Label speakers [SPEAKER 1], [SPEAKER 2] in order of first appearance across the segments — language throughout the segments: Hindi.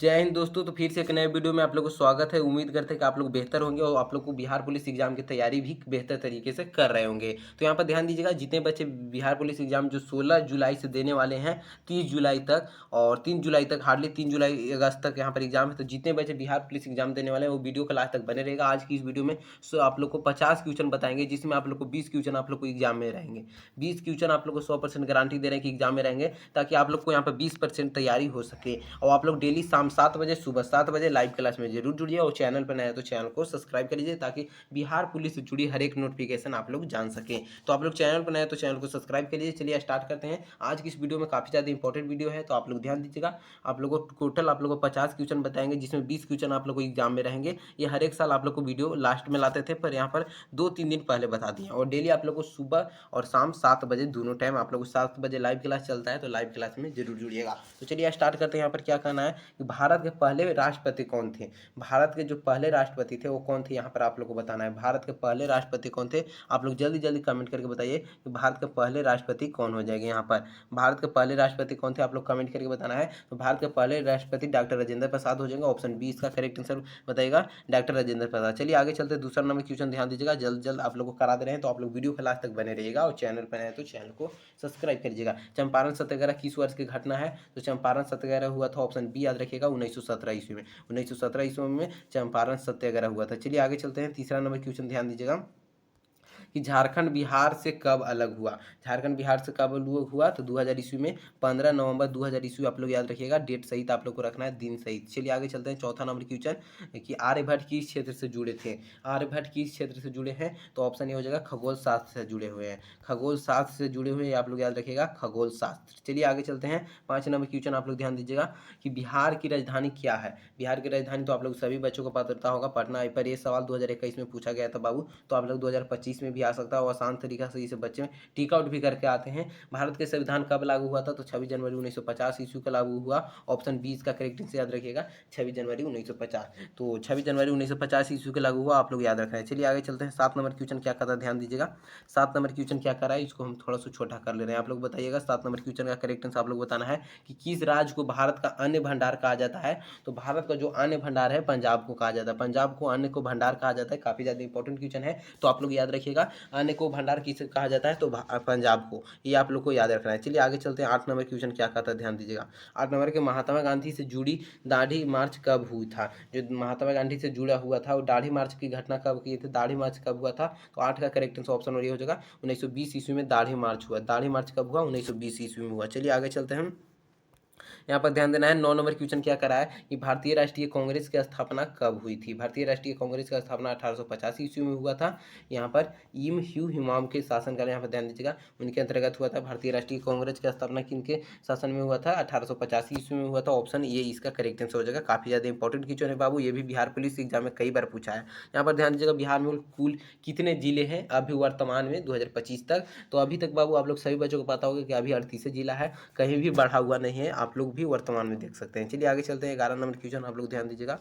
[SPEAKER 1] जय हिंद दोस्तों। तो फिर से एक नए वीडियो में आप लोग को स्वागत है। उम्मीद करते हैं कि आप लोग बेहतर होंगे और आप लोग को बिहार पुलिस एग्जाम की तैयारी भी बेहतर तरीके से कर रहे होंगे। तो यहाँ पर ध्यान दीजिएगा, जितने बच्चे बिहार पुलिस एग्जाम जो 16 जुलाई से देने वाले हैं 30 जुलाई तक, और 3 जुलाई तक, हार्डली 3 जुलाई अगस्त तक यहाँ पर एग्जाम है। तो जितने बच्चे बिहार पुलिस एग्जाम देने वाले हैं वो वीडियो का लास्ट तक बने रहेगा। आज की इस वीडियो में आप लोग को 50 क्वेश्चन बताएंगे, जिसमें आप लोग को 20 क्वेश्चन आप लोग को एग्जाम में रहेंगे। 20 क्वेश्चन आप लोग को 100% गारंटी दे रहे हैं कि एग्जाम में रहेंगे, ताकि आप लोग को यहाँ पर 20% तैयारी हो सके। और आप लोग डेली शाम 7 बजे, सुबह 7 बजे लाइव क्लास में जरूर जुड़िए, और चैनल पर नया है तो चैनल को सब्सक्राइब कर लीजिए, ताकि बिहार पुलिस से जुड़ी हर एक नोटिफिकेशन आप लोग जान सकें। तो आप लोग चैनल पर नए हैं तो चैनल को सब्सक्राइब कर लीजिए। चलिए स्टार्ट करते हैं। आज की इस वीडियो में काफ़ी ज़्यादा इंपॉर्टेंट वीडियो है, तो आप लोग ध्यान दीजिएगा। आप लोग को टोटल आप लोग को 50 क्वेश्चन बताएंगे, जिसमें 20 क्वेश्चन आप लोग को एग्जाम में रहेंगे। ये हर एक साल आप लोग को वीडियो लास्ट में लाते थे, पर यहाँ पर 2-3 दिन पहले बता दिए। और डेली आप लोग को सुबह और शाम 7 बजे दोनों टाइम आप लोग को 7 बजे लाइव क्लास चलता है, तो लाइव क्लास में जरूर जुड़िएगा। तो चलिए स्टार्ट करते हैं। यहाँ पर क्या कहना है कि भारत के पहले राष्ट्रपति कौन थे। भारत के जो पहले राष्ट्रपति थे वो कौन थे, यहाँ पर आप लोग को बताना है। भारत के पहले राष्ट्रपति कौन थे, आप लोग जल्दी जल्दी कमेंट करके बताइए कि भारत के पहले राष्ट्रपति कौन हो जाएंगे। यहाँ पर भारत के पहले राष्ट्रपति कौन थे, आप लोग कमेंट करके बताना है। तो भारत के पहले राष्ट्रपति डॉक्टर राजेंद्र प्रसाद हो जाएंगे। ऑप्शन बी इसका करेक्ट आंसर बताइएगा, डॉक्टर राजेंद्र प्रसाद। चलिए आगे चलते हैं। दूसरा नंबर क्वेश्चन ध्यान दीजिएगा, जल्द जल्द आप लोग को करा दे रहे हैं, तो आप लोग वीडियो के लास्ट तक बने रहिएगा, और चैनल पर आए तो चैनल को सब्सक्राइब करिएगा। चंपारण सत्याग्रह किस वर्ष की घटना है, तो चंपारण सत्याग्रह हुआ था, ऑप्शन बी याद रखिएगा, 1917 ईस्वी में। 1917 ईस्वी में चंपारण सत्याग्रह हुआ था। चलिए आगे चलते हैं। तीसरा नंबर क्वेश्चन ध्यान दीजिएगा कि झारखंड बिहार से कब अलग हुआ। झारखंड बिहार से कब अलग हुआ, तो 2000 ईस्वी में 15 नवंबर 2000 ईस्वी। आप लोग याद रखिएगा, डेट सहित आप लोग को रखना है, दिन सहित। चलिए आगे चलते हैं। चौथा नंबर क्वेश्चन कि आर्यभट्ट किस क्षेत्र से जुड़े थे। आर्यभट्ट किस क्षेत्र से जुड़े हैं, तो ऑप्शन ये हो जाएगा खगोल शास्त्र से जुड़े हुए हैं। खगोल शास्त्र से जुड़े हुए आप लोग याद रखिएगा, खगोल शास्त्र। चलिए आगे चलते हैं। 5 नंबर क्वेश्चन आप लोग ध्यान दीजिएगा कि बिहार की राजधानी क्या है। बिहार की राजधानी तो आप लोग सभी बच्चों को पता होगा, पटना। पर ये सवाल 2021 में पूछा गया था बाबू, तो आप लोग 2025 में भी आ सकता है, और आसान तरीका से इसे बच्चे टिक आउट भी करके आते हैं। भारत के संविधान कब लागू हुआ था, तो 26 जनवरी 1950 ईस्वी को लागू हुआ। ऑप्शन 20 का करेक्ट आंसर याद रखिएगा, 26 जनवरी 1950। तो 26 जनवरी 1950 ईस्वी को लागू हुआ, आप लोग याद रखना है। चलिए आगे चलते हैं। 7 नंबर क्वेश्चन क्या कहता है, ध्यान दीजिएगा। 7 नंबर क्वेश्चन क्या कर रहा है, इसको हम थोड़ा सा छोटा कर ले रहे हैं। आप लोग बताइएगा 7 नंबर क्वेश्चन का करेक्ट आंसर आप लोग बताना है कि किस राज्य को भारत का अन्न भंडार कहा जाता है। तो भारत का जो अन्न भंडार है पंजाब को कहा जाता है। पंजाब को अन्न को भंडार कहा जाता है। काफी ज्यादा इंपॉर्टेंट क्वेश्चन है, तो आप लोग याद रखिएगा। अन्न को भंडार किसे कहा जाता है, तो पंजाब को। ये आप लोग को याद रखना है। चलिए आगे चलते हैं। 8 नंबर क्वेश्चन क्या कहता है, ध्यान दीजिएगा। 8 नंबर के महात्मा गांधी से जुड़ी दाढ़ी मार्च कब हुई था। जो महात्मा गांधी से जुड़ा हुआ था, वो दाढ़ी मार्च की घटना कब की थी, दाढ़ी मार्च कब हुआ था, तो 8 का करेक्ट आंसर ऑप्शन और ये हो जाएगा 1920 ईस्वी में दाढ़ी मार्च हुआ। दाढ़ी मार्च कब हुआ, 1920 ईस्वी में हुआ। चलिए आगे चलते हैं। यहाँ पर ध्यान देना है। 9 नंबर क्वेश्चन क्या करा है कि भारतीय राष्ट्रीय कांग्रेस की स्थापना कब हुई थी। भारतीय राष्ट्रीय कांग्रेस का स्थापना 1885 ईस्वी में हुआ था। यहाँ पर इम ह्यू हिमाम के शासनकाल, यहाँ पर ध्यान दीजिएगा, उनके अंतर्गत हुआ था। भारतीय राष्ट्रीय कांग्रेस की स्थापना किनके शासन में हुआ था, 1885 ईस्वी में हुआ था। ऑप्शन ये इसका करेक्ट आंसर हो जाएगा। काफी ज्यादा इंपॉर्टेंट क्वेश्चन है बाबू, ये भी बिहार पुलिस एग्जाम में कई बार पूछा है। यहाँ पर ध्यान दीजिएगा, बिहार में कुल कितने जिले हैं अभी वर्तमान में 2025 तक, तो अभी तक बाबू आप लोग सभी बच्चों को पता होगा कि अभी 38 जिला है, कहीं भी बढ़ा हुआ नहीं है। आप लोग भी वर्तमान में देख सकते हैं। चलिए आगे चलते हैं। 11 नंबर क्वेश्चन आप लोग ध्यान दीजिएगा।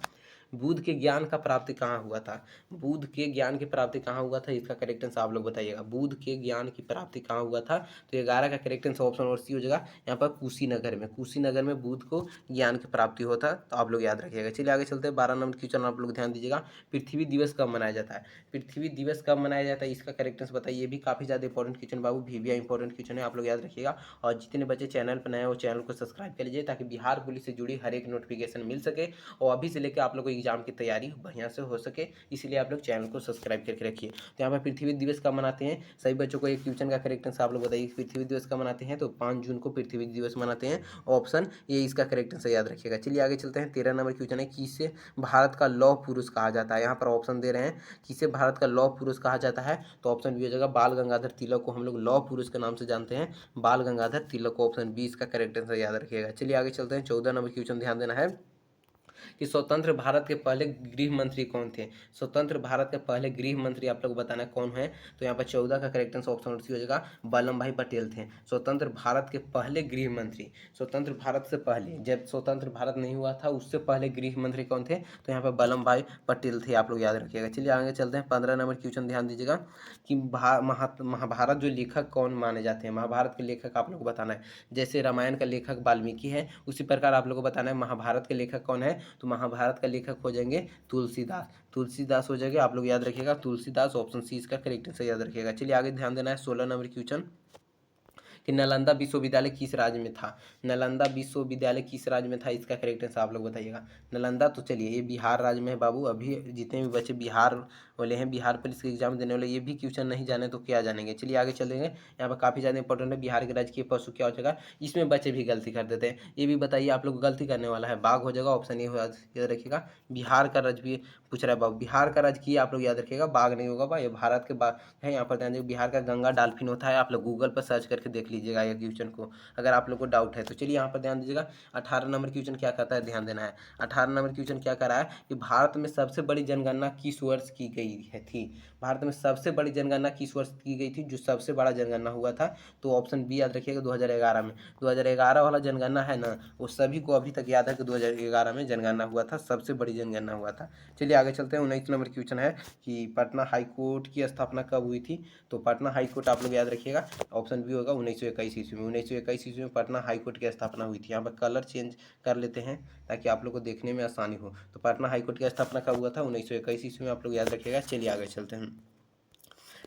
[SPEAKER 1] बुध के ज्ञान का प्राप्ति कहाँ हुआ था। बुध के ज्ञान की प्राप्ति कहाँ हुआ था, इसका करेक्ट आंसर आप लोग बताइएगा। बुध के ज्ञान की प्राप्ति कहाँ हुआ था, तो 11 का करेक्ट आंसर ऑप्शन और सी हो जाएगा। यहाँ पर कुशीनगर में, कुशीनगर में बुध को ज्ञान की प्राप्ति होता, तो आप लोग याद रखिएगा। चलिए आगे चलते हैं। 12 नंबर क्वेश्चन आप लोग ध्यान दीजिएगा। पृथ्वी दिवस कब मनाया जाता है। पृथ्वी दिवस कब मनाया जाता है, इसका करेक्ट आंसर बताइए। ये भी काफी ज्यादा इंपॉर्टेंट क्वेश्चन बाबू, भी इंपॉर्टेंट क्वेश्चन है, आप लोग याद रखिएगा। और जितने बच्चे चैनल पर नए हैं वो चैनल को सब्सक्राइब कर लीजिए, ताकि बिहार पुलिस से जुड़ी हर एक नोटिफिकेशन मिल सके, और अभी से लेकर आप लोग को एग्जाम की तैयारी बढ़िया से हो सके। इसलिए आप लोग चैनल को सब्सक्राइब करके रखिए। तो यहाँ पर पृथ्वी दिवस कब मनाते हैं, सभी बच्चों को एक क्वेश्चन का करेक्ट आंसर आप लोग बताइए। पृथ्वी दिवस कब मनाते हैं, तो 5 जून को पृथ्वी दिवस मनाते हैं। ऑप्शन ये इसका करेक्ट आंसर याद रखिएगा। चलिए आगे चलते हैं। 13 नंबर क्वेश्चन है, किसे भारत का लौह पुरुष कहा जाता है। यहाँ पर ऑप्शन दे रहे हैं, किसे भारत का लौह पुरुष कहा जाता है, तो ऑप्शन बी हो जाएगा बाल गंगाधर तिलक को हम लोग लौह पुरुष के नाम से जानते हैं, बाल गंगाधर तिलक को। ऑप्शन बी इसका करेक्ट आंसर याद रखिएगा। चलिए आगे चलते हैं। 14 नंबर क्वेश्चन ध्यान देना है कि स्वतंत्र भारत के पहले गृह मंत्री कौन थे। स्वतंत्र भारत के पहले गृह मंत्री आप लोग को बताना है कौन है। तो यहाँ पर 14 का करेक्ट आंसर ऑप्शन सी हो जाएगा, वल्लभ भाई पटेल थे स्वतंत्र भारत के पहले गृह मंत्री। स्वतंत्र भारत से पहले, जब स्वतंत्र भारत नहीं हुआ था उससे पहले गृह मंत्री कौन थे, तो यहाँ पर वल्लभ भाई पटेल थे, आप लोग याद रखिएगा। चलिए आगे चलते हैं। 15 नंबर क्वेश्चन ध्यान दीजिएगा कि महाभारत जो लेखक कौन माने जाते हैं। महाभारत के लेखक आप लोग को बताना है। जैसे रामायण का लेखक वाल्मीकि है, उसी प्रकार आप लोग को बताना है महाभारत के लेखक कौन है। तो महाभारत का लेखक हो जाएंगे तुलसीदास। तुलसीदास हो जाएंगे, आप लोग याद रखिएगा तुलसीदास, ऑप्शन सी इसका करेक्ट आंसर याद रखिएगा। चलिए आगे ध्यान देना है। 16 नंबर क्वेश्चन कि नालंदा विश्वविद्यालय किस राज्य में था। नालंदा विश्वविद्यालय किस राज्य में था, इसका करेक्ट आंसर आप लोग बताइएगा। नालंदा, तो चलिए ये बिहार राज्य में है बाबू। अभी जितने भी बच्चे बिहार वाले हैं, बिहार पुलिस के एग्जाम देने वाले, ये भी क्वेश्चन नहीं जाने तो क्या जानेंगे। चलिए आगे चलेंगे। यहाँ पर काफ़ी ज़्यादा इंपॉर्टेंट है, बिहार के राजकीय पशु क्या हो जाएगा। इसमें बच्चे भी गलती कर देते हैं, ये भी बताइए आप लोग गलती करने वाला है। बाघ हो जाएगा, ऑप्शन ए याद रखिएगा। बिहार का राज्य भी पूछ रहा है बाबू, बिहार का राजकीय आप लोग याद रखिएगा, बाघ नहीं होगा भाई, ये भारत के बाघ है। यहाँ पर ध्यान दीजिए, बिहार का गंगा डॉल्फिन होता है। आप लोग गूगल पर सर्च करके देख लीजिएगा ये क्वेश्चन को, अगर आप लोग को डाउट है तो। चलिए यहाँ पर ध्यान दीजिएगा। 18 नंबर क्वेश्चन क्या कहता है, ध्यान देना है। 18 नंबर क्वेश्चन क्या कर रहा है कि भारत में सबसे बड़ी जनगणना किस वर्ष की गई है थी। भारत में सबसे बड़ी जनगणना किस वर्ष की गई थी, जो सबसे बड़ा जनगणना हुआ था। तो ऑप्शन बी याद रखिएगा, 2011 में। 2011 वाला जनगणना है ना, वो सभी को अभी तक याद है कि 2011 में जनगणना हुआ था, सबसे बड़ी जनगणना हुआ था। चलिए आगे चलते हैं। 19 नंबर क्वेश्चन है कि पटना हाईकोर्ट की स्थापना कब हुई थी। तो पटना हाईकोर्ट आप लोग याद रखिएगा, ऑप्शन बी होगा 1921 ईस्वी में। 1921 ईस्वी में पटना हाईकोर्ट की स्थापना हुई थी। यहाँ पर कलर चेंज कर लेते हैं ताकि आप लोग को देखने में आसानी हो। तो पटना हाईकोर्ट की स्थापना कब हुआ था, 1921 ईस्वी में, आप लोग याद रखिएगा। चलिए आगे चलते हैं।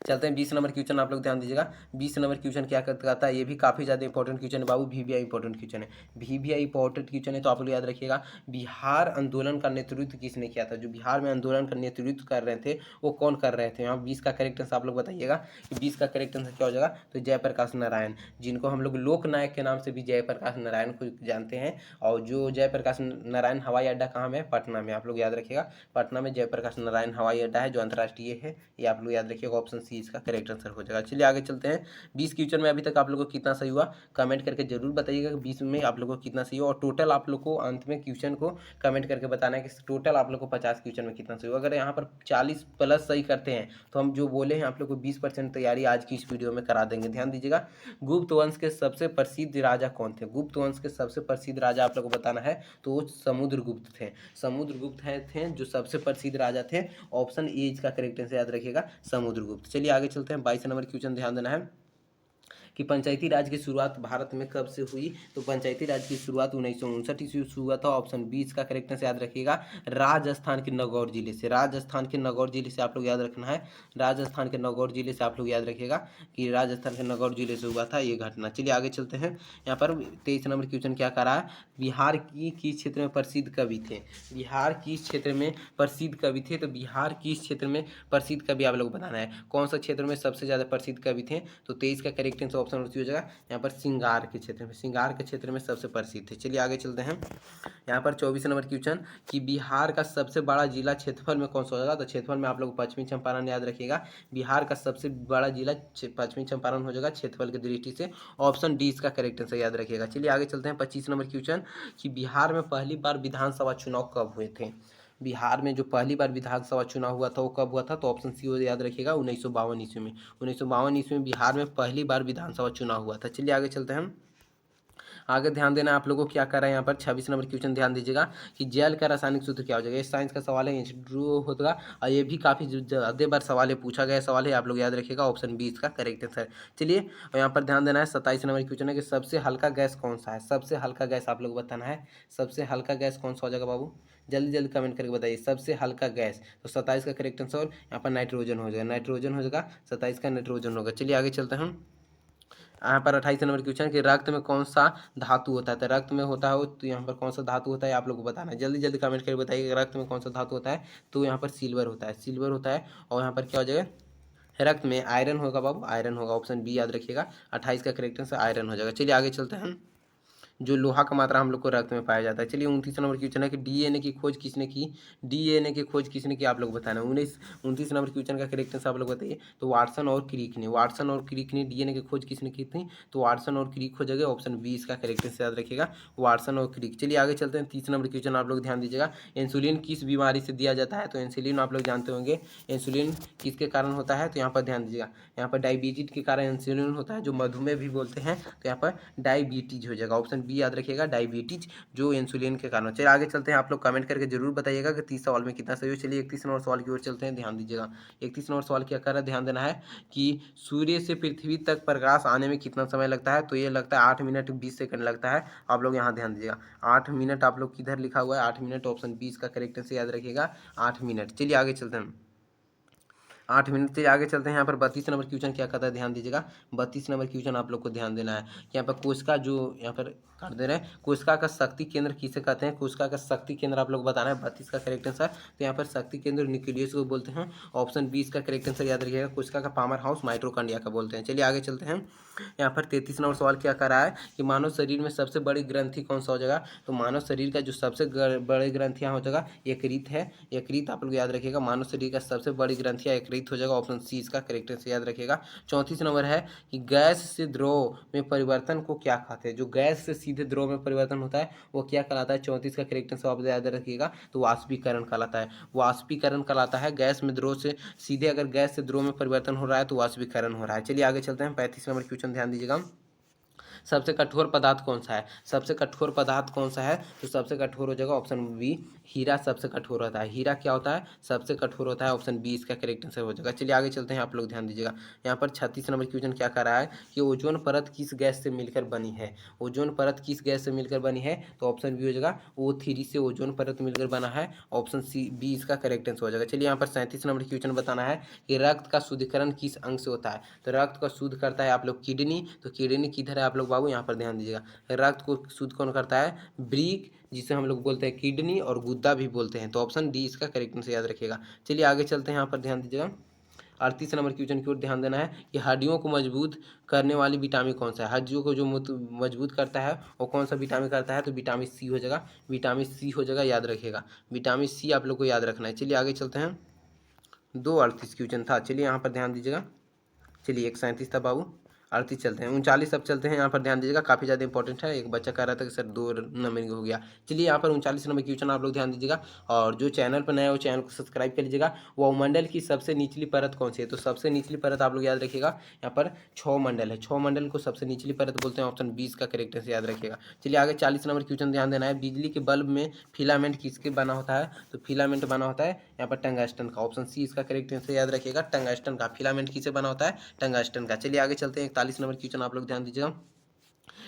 [SPEAKER 1] 20 नंबर क्वेश्चन आप लोग ध्यान दीजिएगा। 20 नंबर क्वेश्चन क्या कहता है, ये भी काफ़ी ज़्यादा इंपॉर्टेंट क्वेश्चन है बाबू, वीवीआई इंपॉर्टेंट क्वेश्चन है। वीवीआई इंपॉर्टेंट क्वेश्चन है, तो आप लोग याद रखिएगा। बिहार आंदोलन का नेतृत्व किसने किया था। जो बिहार में आंदोलन का नेतृत्व कर रहे थे वो कौन कर रहे थे। यहाँ 20 का करेक्ट आंसर आप लोग बताइएगा कि 20 का करेक्ट आंसर क्या हो जाएगा। तो जयप्रकाश नारायण, जिनको हम लोग लोक नायक के नाम से भी जयप्रकाश नारायण को जानते हैं। और जो जयप्रकाश नारायण हवाई अड्डा कहाँ में है, पटना में, आप लोग याद रखिएगा। पटना में जयप्रकाश नारायण हवाई अड्डा है जो अंतर्राष्ट्रीय है, ये आप लोग याद रखिएगा। ऑप्शन सी इसका करेक्ट आंसर हो जाएगा। चलिए आगे चलते हैं। 20 क्वेश्चन में अभी तक आप लोगों को कितना सही हुआ कमेंट करके जरूर बताइएगा कि 20 में आप लोगों को कितना सही हुआ। और टोटल आप लोग को अंत में क्वेश्चन को कमेंट करके बताना है कि टोटल आप लोग को 50 क्वेश्चन में कितना सही हुआ। अगर यहाँ पर 40 प्लस सही करते हैं तो हम जो बोले हैं आप लोग को 20% तैयारी आज की इस वीडियो में करा देंगे। ध्यान दीजिएगा। गुप्त वंश के सबसे प्रसिद्ध राजा कौन थे। गुप्त वंश के सबसे प्रसिद्ध राजा आप लोग को बताना है, तो वो समुद्रगुप्त थे। समुद्रगुप्त थे जो सबसे प्रसिद्ध राजा थे। ऑप्शन ए इसका करेक्ट आंसर याद रखिएगा, समुद्रगुप्त। चलिए आगे चलते हैं। 22 नंबर क्वेश्चन ध्यान देना है कि पंचायती राज की शुरुआत भारत में कब से हुई। तो पंचायती राज की शुरुआत 1959 ईस्वी से हुआ था। ऑप्शन बी इसका करेक्ट आंसर याद रखिएगा, राजस्थान के नागौर जिले से। राजस्थान के नागौर जिले से आप लोग याद रखना है। राजस्थान के नागौर जिले से आप लोग याद रखिएगा कि राजस्थान के नागौर जिले से हुआ था ये घटना। चलिए आगे चलते हैं। यहाँ पर 23 नंबर क्वेश्चन क्या कर रहा है, बिहार की किस क्षेत्र में प्रसिद्ध कवि थे। बिहार किस क्षेत्र में प्रसिद्ध कवि थे। तो बिहार किस क्षेत्र में प्रसिद्ध कवि आप लोग बताना है, कौन सा क्षेत्र में सबसे ज़्यादा प्रसिद्ध कवि थे। तो 23 का करेक्ट आंसर ऑप्शन हो जाएगा यहाँ पर सिंगार के क्षेत्र में। सिंगार के क्षेत्र में सबसे प्रसिद्ध थे। चलिए आगे चलते हैं। यहाँ पर 24 नंबर क्वेश्चन कि बिहार का सबसे बड़ा जिला क्षेत्रफल में कौन सा होगा। तो क्षेत्रफल में आप लोग पश्चिमी चंपारण याद रखिएगा। बिहार का सबसे बड़ा जिला पश्चिमी चंपारण हो जाएगा क्षेत्रफल की दृष्टि से। ऑप्शन डी इसका करेक्ट आंसर याद रखिएगा। चलिए आगे चलते हैं। 25 नंबर क्वेश्चन कि बिहार में पहली बार विधानसभा चुनाव कब हुए थे। बिहार में जो पहली बार विधानसभा चुनाव हुआ था वो कब हुआ था। तो ऑप्शन सी याद रखिएगा, 1952 ईस्वी में। 1952 ईस्वी में बिहार में पहली बार विधानसभा चुनाव हुआ था। चलिए आगे चलते हैं। आगे ध्यान देना आप लोगों को क्या कर रहा है। यहाँ पर 26 नंबर क्वेश्चन ध्यान दीजिएगा कि जेल का रासायनिक सूत्र क्या हो जाएगा। ये साइंस का सवाल है, ड्रो होगा और ये भी काफ़ी ज़्यादा बार सवाल है, पूछा गया सवाल है, आप लोग याद रखिएगा। ऑप्शन बी इसका करेक्ट आंसर। चलिए और यहाँ पर ध्यान देना है। 27 नंबर क्वेश्चन है कि सबसे हल्का गैस कौन सा है। सबसे हल्का गैस आप लोग बताना है, सबसे हल्का गैस कौन सा हो जाएगा बाबू, जल्दी जल्दी कमेंट करके बताइए सबसे हल्का गैस। तो 27 का करेक्ट आंसर यहाँ पर नाइट्रोजन हो जाएगा, नाइट्रोजन हो जाएगा। 27 का नाइट्रोजन होगा। चलिए आगे चलते हैं। यहाँ पर 28 नंबर क्वेश्चन कि रक्त में कौन सा धातु होता है। तो रक्त में होता है तो यहाँ पर कौन सा धातु होता है आप लोग को बताना है। जल्दी जल्दी कमेंट करके बताइए रक्त में कौन सा धातु होता है। तो यहाँ पर सिल्वर होता है, सिल्वर होता है। और यहाँ पर क्या हो जाएगा, रक्त में आयरन होगा बाबू, आयरन होगा। ऑप्शन बी याद रखिएगा। 28 का करेक्ट आंसर आयरन हो जाएगा। चलिए आगे चलते हैं। जो लोहा का मात्रा हम लोग को रक्त में पाया जाता है। चलिए 29 नंबर क्वेश्चन है कि डीएनए की खोज किसने की? डीएनए की खोज किसने की आप लोग बताना है। 29 नंबर क्वेश्चन का करेक्ट आंसर आप लोग बताइए। तो वाटसन और क्रिक ने, वाटसन और क्रिक ने डीएनए की खोज किसने की थी? तो वाटसन और क्रिक हो जाएगा, ऑप्शन बी इसका करेक्ट आंसर याद रखिएगा, वाटसन और क्रिक। चलिए आगे चलते हैं। 30 नंबर क्वेश्चन आप लोग ध्यान दीजिएगा। इंसुलिन किस बीमारी से दिया जाता है? तो इंसुलिन आप लोग जानते होंगे, इंसुलिन किसके कारण होता है? तो यहाँ पर ध्यान दीजिएगा, यहाँ पर डायबिटीज के कारण इंसुलिन होता है, जो मधुमेह भी बोलते हैं। तो यहाँ पर डायबिटीज हो जाएगा, ऑप्शन बी याद रखिएगा, डायबिटीज जो इंसुलिन के कारण। चलिए आगे चलते हैं। आप लोग कमेंट करके जरूर बताइएगा कि 30 सवाल में कितना सही हो। चलिए 31 नंबर सवाल की ओर चलते हैं, ध्यान दीजिएगा। 31 नंबर सवाल क्या कर रहा है, ध्यान देना है कि सूर्य से पृथ्वी तक प्रकाश आने में कितना समय लगता है? तो ये लगता है 8 मिनट 20 सेकंड लगता है। आप लोग यहाँ ध्यान दीजिएगा, 8 मिनट आप लोग किधर लिखा हुआ है? 8 मिनट, ऑप्शन बी इसका करेक्ट आंसर याद रखिएगा, 8 मिनट। चलिए आगे चलते हैं। 8 मिनट से आगे चलते हैं। यहाँ पर 32 नंबर क्वेश्चन क्या कहता है, ध्यान दीजिएगा। 32 नंबर क्वेश्चन आप लोग को ध्यान देना है। यहाँ पर कोशिका जो यहाँ पर कर दे रहे हैं, कोशिका का शक्ति केंद्र किसे कहते हैं? कोशिका का शक्ति केंद्र आप लोग बताना है, 32 का करेक्ट आंसर। तो यहाँ पर शक्ति केंद्र न्यूक्लियस को बोलते हैं, ऑप्शन बी इसका करेक्ट आंसर याद रखिएगा। कोशिका का पावर हाउस माइटोकॉन्ड्रिया का बोलते हैं। चलिए आगे चलते हैं। यहाँ पर 33 नंबर सवाल क्या कर रहा है कि मानव शरीर में सबसे बड़ी ग्रंथि कौन सा हो जाएगा? तो मानव शरीर का जो सबसे बड़ी ग्रंथियाँ हो जाएगा, यकृत है। यकृत आप लोग याद रखिएगा, मानव शरीर का सबसे बड़ी ग्रंथियाँ यकृत हो जाएगा, ऑप्शन सी इसका करेक्ट आंसर याद रखिएगा। 34 नंबर है कि गैस से द्रव में परिवर्तन को क्या कहते हैं? जो गैस से सीधे द्रव में परिवर्तन होता है वो क्या कहलाता है? 34 का करेक्ट आंसर आप याद रखिएगा, तो वाष्पीकरण कहलाता है। वाष्पीकरण कहलाता है, गैस में द्रव से सीधे अगर गैस से द्रव में परिवर्तन हो रहा है तो वाष्पीकरण हो रहा है। चलिए आगे चलते हैं। 35 नंबर क्वेश्चन ध्यान दीजिएगा। सबसे कठोर पदार्थ कौन सा है? सबसे कठोर पदार्थ कौन सा है? तो सबसे कठोर हो जाएगा, ऑप्शन बी, हीरा सबसे कठोर होता है। हीरा क्या होता है? सबसे कठोर होता है, ऑप्शन बी इसका करेक्ट आंसर हो जाएगा। चलिए आगे चलते हैं। आप लोग ध्यान दीजिएगा। यहाँ पर 36 नंबर क्वेश्चन क्या कर रहा है कि ओजोन परत किस गैस से मिलकर बनी है? ओजोन परत किस गैस से मिलकर बनी है? तो ऑप्शन बी हो जाएगा, O3 से ओजोन परत मिलकर बना है, ऑप्शन सी बी इसका करेक्ट आंसर हो जाएगा। चलिए यहाँ पर 37 नंबर क्वेश्चन बताना है कि रक्त का शुद्धिकरण किस अंग से होता है? तो रक्त का शुद्ध करता है आप लोग किडनी। तो किडनी किधर है आप लोग बाबू? यहाँ पर ध्यान दीजिएगा। रक्त को शुद्ध कौन करता है? ब्रीक, जिसे हम लोग बोलते हैं किडनी, और गुद्दा भी बोलते हैं। तो ऑप्शन डी इसका करेक्ट आंसर याद रखिएगा। चलिए आगे चलते हैं। यहाँ पर ध्यान दीजिएगा। 38 नंबर क्वेश्चन की ओर ध्यान देना है कि हड्डियों को मजबूत करने वाली विटामिन कौन सा है? हड्डियों को जो मजबूत करता है वो कौन सा विटामिन करता है? तो विटामिन सी हो जाएगा, विटामिन सी हो जाएगा, याद रखिएगा, विटामिन सी आप लोग को याद रखना है। चलिए आगे चलते हैं। 2 38 क्वेश्चन था। चलिए यहाँ पर ध्यान दीजिएगा। चलिए 137 था बाबू, 38 चलते हैं। 39 अब चलते हैं। यहाँ पर ध्यान दीजिएगा, काफ़ी ज़्यादा इंपॉर्टेंट है। एक बच्चा कह रहा था कि सर 2 नंबर हो गया। चलिए यहाँ पर 39 नंबर क्वेश्चन आप लोग ध्यान दीजिएगा, और जो चैनल पर नया है वो चैनल को सब्सक्राइब कर लीजिएगा। वायुमंडल की सबसे निचली परत कौन सी है? तो सबसे निचली परत आप लोग याद रखिएगा, यहाँ पर 6 मंडल है, 6 मंडल को सबसे निचली परत बोलते हैं, ऑप्शन 20 का करेक्ट से याद रखिएगा। चलिए आगे 40 नंबर क्वेश्चन ध्यान देना है। बिजली के बल्ब में फिलामेंट किसके बना होता है? तो फिलामेंट बना होता है यहाँ पर टंगस्टन का, ऑप्शन सी इसका करेक्ट से याद रखिएगा, टंगस्टन का। फिलामेंट किसे बना होता है? टंगस्टन का। चलिए आगे चलते हैं। 41 नंबर क्वेश्चन आप लोग ध्यान दीजिएगा।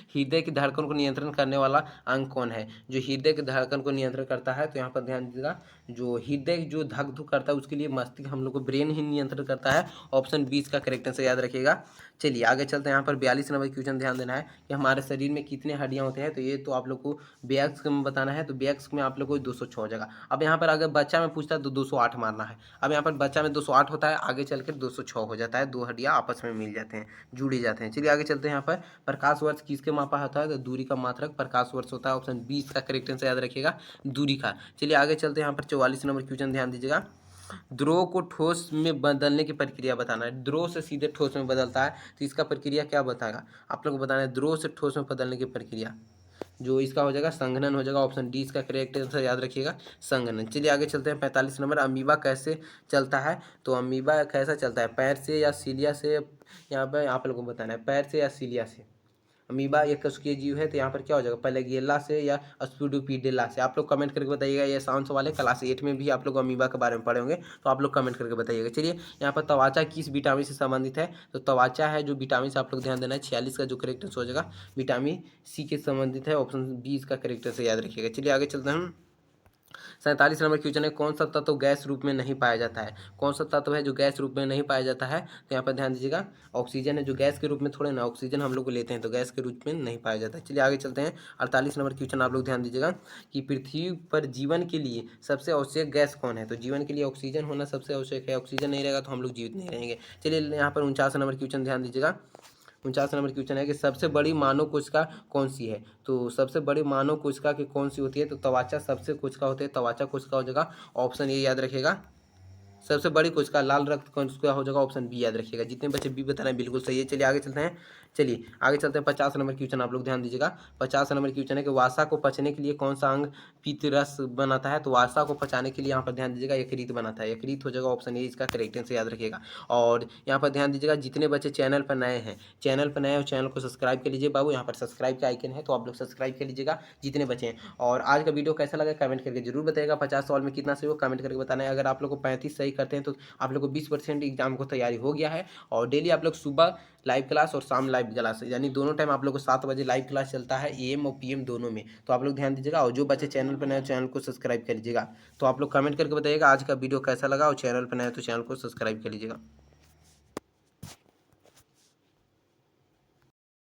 [SPEAKER 1] हृदय की धड़कन को नियंत्रण करने वाला अंग कौन है? जो हृदय की धड़कन को नियंत्रण करता है, तो यहाँ पर ध्यान दीजिएगा, जो हृदय जो धक धुक करता है उसके लिए मस्तिष्क हम लोग को ब्रेन ही नियंत्रण करता है, ऑप्शन 20 का करेक्ट आंसर याद रखिएगा। चलिए आगे चलते हैं। यहाँ पर 42 नंबर क्वेश्चन ध्यान देना है कि हमारे शरीर में कितने हड्डियाँ होते हैं? तो ये तो आप लोग को वयस्क में बताना है। तो वयस्क में आप लोग को 206 हो जाएगा। अब यहाँ पर अगर बच्चा में पूछता है तो 208 मारना है। अब यहाँ पर बच्चा में 208 होता है, आगे चल कर 206 हो जाता है, 2 हड्डियाँ आपस में मिल जाते हैं, जुड़ी जाते हैं। चलिए आगे चलते हैं। यहाँ पर प्रकाश वर्ष किसके मापा होता है? तो दूरी का मात्रक प्रकाश वर्ष होता है, ऑप्शन 20 का करेक्ट आंसर याद रखिएगा, दूरी का। चलिए आगे चलते हैं। यहाँ पर 44 नंबर क्वेश्चन ध्यान दीजिएगा। द्रव को ठोस में बदलने की प्रक्रिया बताना है। द्रव से सीधे ठोस में बदलता है, तो इसका प्रक्रिया क्या बताएगा आप लोग को बताना है। द्रव से ठोस में बदलने की प्रक्रिया जो इसका हो जाएगा संघनन हो जाएगा, ऑप्शन डी इसका करेक्ट आंसर याद रखिएगा, संघनन। चलिए आगे चलते हैं। 45 नंबर, अमीबा कैसे चलता है? तो अमीबा कैसा चलता है? पैर से या सीलिया से? यहाँ पर आप लोगों को बताना है पैर से या सीलिया से। अमीबा एक कशकीय जीव है, तो यहाँ पर क्या हो जाएगा, पैलेगियला से या स्पिडोपीडेला से? आप लोग कमेंट करके बताइएगा। ये आसान सवाल है, क्लास 8 में भी आप लोग अमीबा के बारे में पढ़े होंगे, तो आप लोग कमेंट करके बताइएगा। चलिए यहाँ पर त्वचा किस विटामिन से संबंधित है? तो त्वचा है जो विटामिन से आप लोग ध्यान देना है, 46 का जो करेक्ट आंसर हो जाएगा, विटामिन सी के संबंधित है, ऑप्शन बी इसका करेक्ट आंसर याद रखिएगा। चलिए आगे चलते हैं। 47 नंबर क्वेश्चन है, कौन सा तत्व गैस रूप में नहीं पाया जाता है? कौन सा तत्व है जो गैस रूप में नहीं पाया जाता है? तो यहाँ पर ध्यान दीजिएगा, ऑक्सीजन है, जो गैस के रूप में थोड़े ना, ऑक्सीजन हम लोग को लेते हैं तो गैस के रूप में नहीं पाया जाता है। चलिए आगे चलते हैं। 48 नंबर क्वेश्चन आप लोग ध्यान दीजिएगा कि पृथ्वी पर जीवन के लिए सबसे आवश्यक गैस कौन है? तो जीवन के लिए ऑक्सीजन होना सबसे आवश्यक है, ऑक्सीजन नहीं रहेगा तो हम लोग जीवित नहीं रहेंगे। चलिए यहाँ पर 49 नंबर क्वेश्चन ध्यान दीजिएगा। 49 नंबर क्वेश्चन है कि सबसे बड़ी मानव कोशिका कौन सी है। तो सबसे बड़ी मानव कोशिका की कौन सी होती है, तो त्वचा सबसे कोशिका होती है, त्वचा कोशिका हो जाएगा ऑप्शन ए याद रखिएगा। सबसे बड़ी कोशिका लाल रक्त कोशिका हो जाएगा ऑप्शन बी याद रखिएगा। जितने बच्चे बी बता रहे हैं बिल्कुल सही है। चलिए आगे चलते हैं। चलिए आगे चलते हैं 50 नंबर क्वेश्चन आप लोग ध्यान दीजिएगा। 50 नंबर क्वेश्चन है कि वासा को पचने के लिए कौन सा अंग पित्तरस बनाता है। तो वासा को पचाने के लिए यहाँ पर ध्यान दीजिएगा यकृत बनाता है। यकृत हो जाएगा ऑप्शन ए इसका करेक्ट आंसर याद रखिएगा। और यहाँ पर ध्यान दीजिएगा जितने बच्चे चैनल पर नए हैं, चैनल पर नए हैं और चैनल को सब्सक्राइब कर लीजिए बाबू। यहाँ पर सब्सक्राइब का आइकन है तो आप लोग सब्सक्राइब कर लीजिएगा जितने बच्चे हैं। और आज का वीडियो कैसा लगा कमेंट करके जरूर बताइएगा। 50 सवाल में कितना सही हो कमेंट करके बताना है। अगर आप लोग को 35 सही करते हैं तो आप लोग को 20% एग्जाम को तैयारी हो गया है। और डेली आप लोग सुबह लाइव क्लास और शाम लाइव क्लास यानी दोनों टाइम आप लोग को 7 बजे लाइव क्लास चलता है, एएम और पीएम दोनों में। तो आप लोग ध्यान दीजिएगा और जो बच्चे चैनल पर नए चैनल को सब्सक्राइब कर लीजिएगा। तो आप लोग कमेंट करके बताइएगा आज का वीडियो कैसा लगा और चैनल पर नए तो चैनल को सब्सक्राइब कर लीजिएगा।